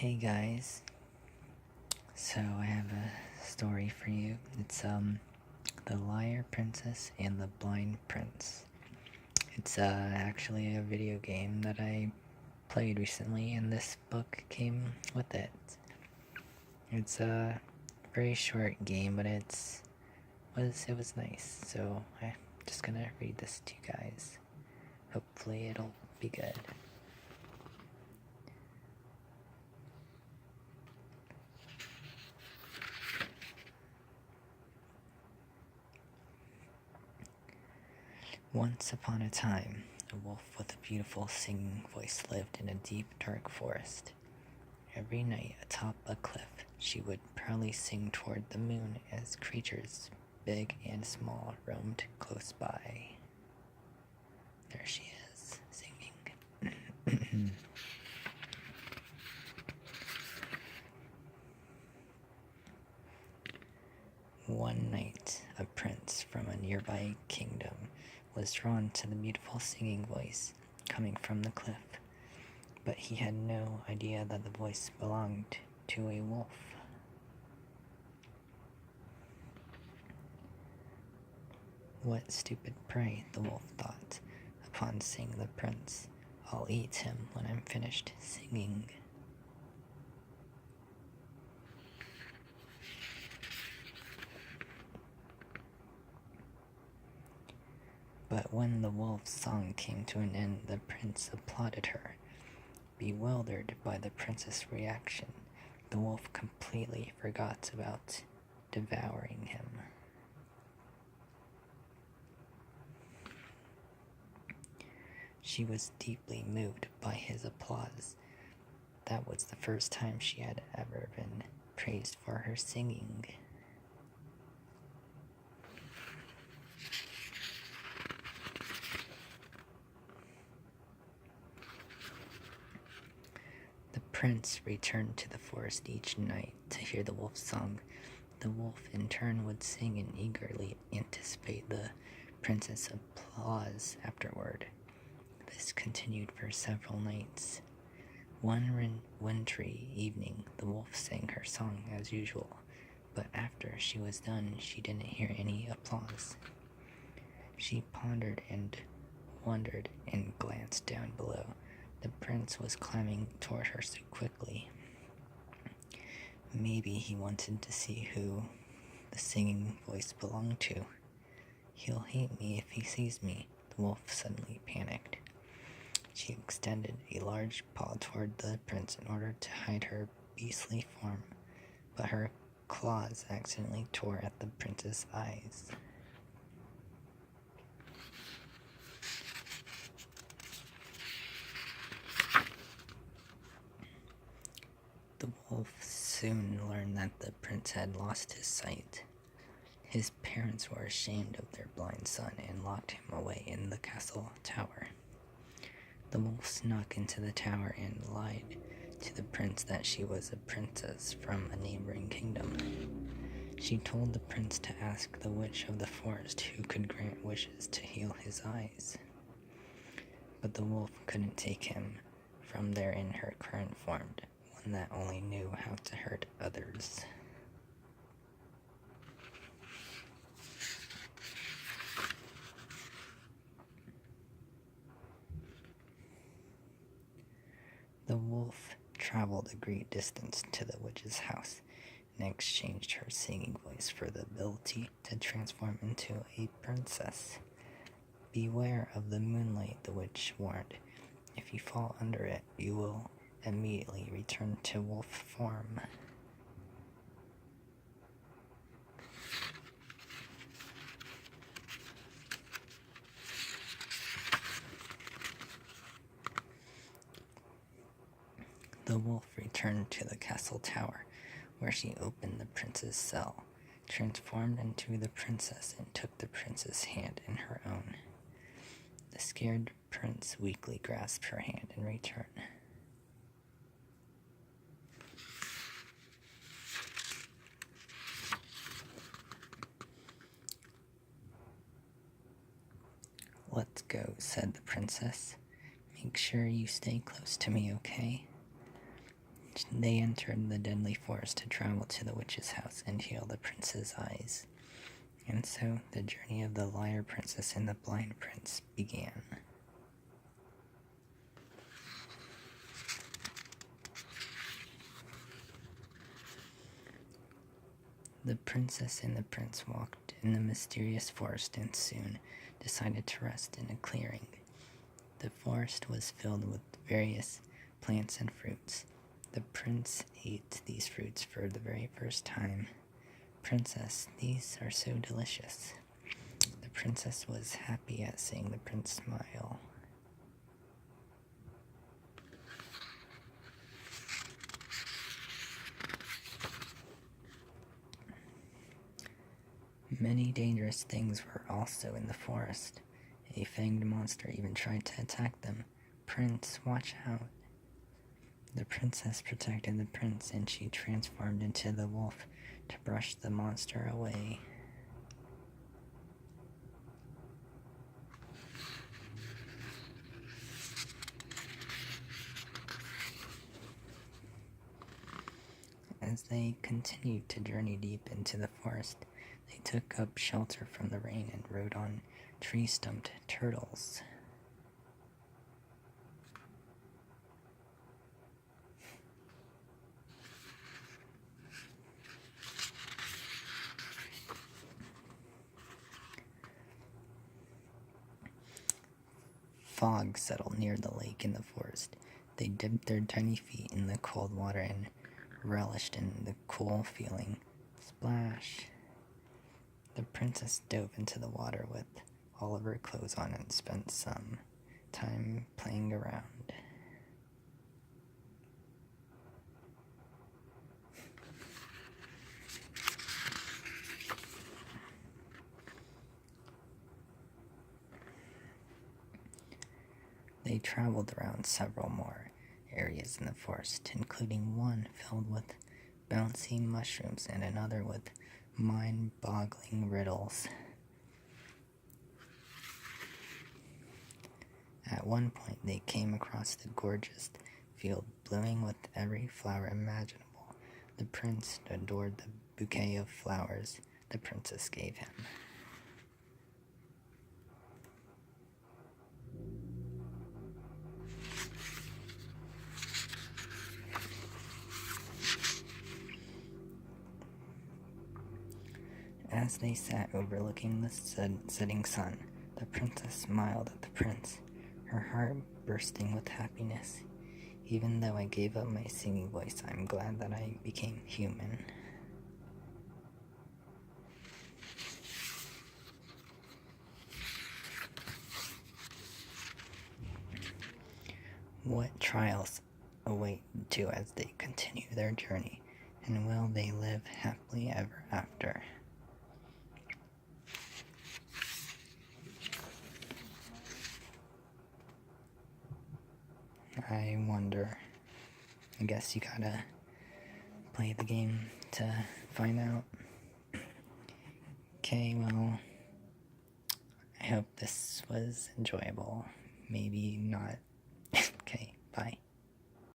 Hey guys, so I have a story for you. It's The Liar Princess and the Blind Prince. It's actually a video game that I played recently, and this book came with it. It's a very short game, but it was nice. So I'm just gonna read this to you guys. Hopefully it'll be good. Once upon a time, a wolf with a beautiful singing voice lived in a deep, dark forest. Every night, atop a cliff, she would proudly sing toward the moon as creatures, big and small, roamed close by. There she is, singing. One night, a prince from a nearby kingdom was drawn to the beautiful singing voice coming from the cliff, but he had no idea that the voice belonged to a wolf. What stupid prey, the wolf thought, upon seeing the prince. I'll eat him when I'm finished singing. But when the wolf's song came to an end, the prince applauded her. Bewildered by the prince's reaction, the wolf completely forgot about devouring him. She was deeply moved by his applause. That was the first time she had ever been praised for her singing. The prince returned to the forest each night to hear the wolf's song. The wolf in turn would sing and eagerly anticipate the prince's applause afterward. This continued for several nights. One wintry evening, the wolf sang her song as usual, but after she was done, she didn't hear any applause. She pondered and wondered and glanced down below. The prince was climbing toward her so quickly. Maybe he wanted to see who the singing voice belonged to. He'll hate me if he sees me, the wolf suddenly panicked. She extended a large paw toward the prince in order to hide her beastly form, but her claws accidentally tore at the prince's eyes. The wolf soon learned that the prince had lost his sight. His parents were ashamed of their blind son and locked him away in the castle tower. The wolf snuck into the tower and lied to the prince that she was a princess from a neighboring kingdom. She told the prince to ask the witch of the forest who could grant wishes to heal his eyes. But the wolf couldn't take him from there in her current form, one that only knew how to hurt others. The wolf traveled a great distance to the witch's house and exchanged her singing voice for the ability to transform into a princess. Beware of the moonlight, the witch warned. If you fall under it, you will immediately return to wolf form. The wolf returned to the castle tower, where she opened the prince's cell, transformed into the princess, and took the prince's hand in her own. The scared prince weakly grasped her hand in return. Let's go, said the princess. Make sure you stay close to me, okay? They entered the deadly forest to travel to the witch's house and heal the prince's eyes. And so the journey of the liar princess and the blind prince began. The princess and the prince walked in the mysterious forest and soon decided to rest in a clearing. The forest was filled with various plants and fruits. The prince ate these fruits for the very first time. "Princess, these are so delicious." The princess was happy at seeing the prince smile. Many dangerous things were also in the forest. A fanged monster even tried to attack them. "Prince, watch out." The princess protected the prince, and she transformed into the wolf to brush the monster away. As they continued to journey deep into the forest, they took up shelter from the rain and rode on tree-stumped turtles. Fog settled near the lake in the forest. They dipped their tiny feet in the cold water and relished in the cool feeling. Splash! The princess dove into the water with all of her clothes on and spent some time playing around. They traveled around several more areas in the forest, including one filled with bouncy mushrooms and another with mind-boggling riddles. At one point, they came across the gorgeous field blooming with every flower imaginable. The prince adored the bouquet of flowers the princess gave him. As they sat overlooking the setting sun, the princess smiled at the prince, her heart bursting with happiness. "Even though I gave up my singing voice, I'm glad that I became human." What trials await too as they continue their journey, and will they live happily ever after? I wonder. I guess you gotta play the game to find out. Okay, well, I hope this was enjoyable. Maybe not